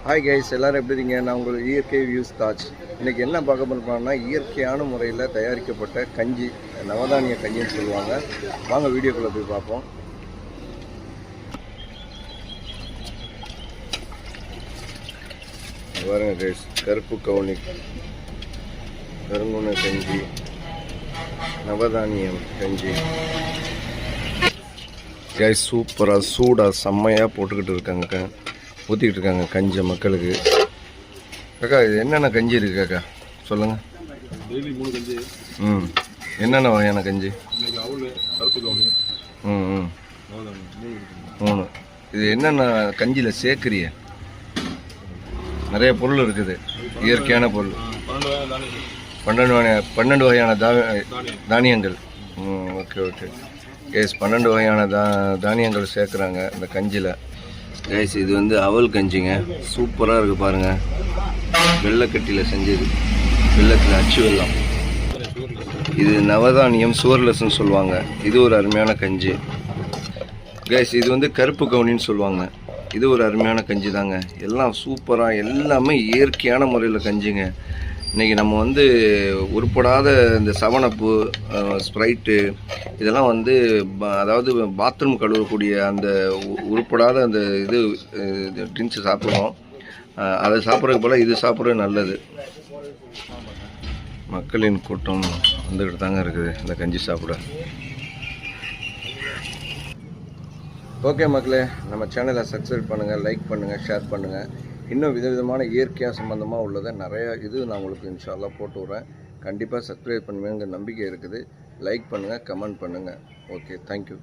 Hi guys, எல்லோரும் எப்படி இருக்கீங்க? நான் உங்களுக்கு இயற்கை வியூஸ் தாஜ். இன்றைக்கி என்ன பார்க்க போகிறோம்னா, இயற்கையான முறையில் தயாரிக்கப்பட்ட கஞ்சி, நவதானிய கஞ்சின்னு சொல்லுவாங்க. வாங்க வீடியோக்குள்ளே போய் பார்ப்போம். பாருங்க கைஸ், கருப்பு கவுனி கருங்குண கஞ்சி, நவதானியம் கஞ்சி கைஸ். சூப்பராக சூடாக செம்மையாக போட்டுக்கிட்டு இருக்காங்க, ஊற்றிக்கிட்டு இருக்காங்க கஞ்சி மக்களுக்கு. காக்கா, இது என்னென்ன கஞ்சி இருக்குது காக்கா, சொல்லுங்கள். டெய்லி 3 கஞ்சி. என்னென்ன வகையான கஞ்சி? கருப்பு கவுனி. 3. இது என்னென்ன கஞ்சியில் சேர்க்குறிய? நிறைய பொருள் இருக்குது, இயற்கையான பொருள். 12 வகையான தானியங்கள். ஓகே ஓகே கேஸ், 12 வகையான தானியங்கள் சேர்க்குறாங்க இந்த கஞ்சியில். கேஸ், இது வந்து அவல் கஞ்சிங்க. சூப்பராக இருக்குது பாருங்கள். வெள்ளைக்கட்டியில் செஞ்சது, வெள்ளத்தில் அச்சு வெல்லம். இது நவதானியம் சுவர்லெஸ்ன்னு சொல்லுவாங்க. இது ஒரு அருமையான கஞ்சி. கேஸ், இது வந்து கருப்பு கவுனின்னு சொல்லுவாங்க. இது ஒரு அருமையான கஞ்சி தாங்க. எல்லாம் சூப்பராக, எல்லாமே இயற்கையான முறையில் கஞ்சிங்க. இன்றைக்கி நம்ம வந்து உருப்படாத இந்த 7அப்பு, ஸ்ப்ரைட்டு, இதெல்லாம் வந்து அதாவது பாத்ரூம் கழுவக்கூடிய அந்த உருப்படாத அந்த இது ட்ரிங்க்ஸு சாப்பிடுவோம். அதை சாப்பிட்றதுக்கு போல் இது சாப்பிட்றது நல்லது. மக்களின் கூட்டம் வந்துக்கிட்டு தாங்க இருக்குது இந்த கஞ்சி சாப்பிட. ஓகே மக்களே, நம்ம சேனலை சப்ஸ்கிரைப் பண்ணுங்கள், லைக் பண்ணுங்கள், ஷேர் பண்ணுங்கள். இன்னும் விதவிதமான இயற்கையாக சம்மந்தமாக உள்ளதை நிறையா நான் உங்களுக்கு இன்ஷா அல்லாஹ் போட்டு விட்றேன். கண்டிப்பாக சப்ஸ்கிரைப் பண்ணுவேங்கிற நம்பிக்கை இருக்குது. லைக் பண்ணுங்கள், கமெண்ட் பண்ணுங்கள். Okay, thank you.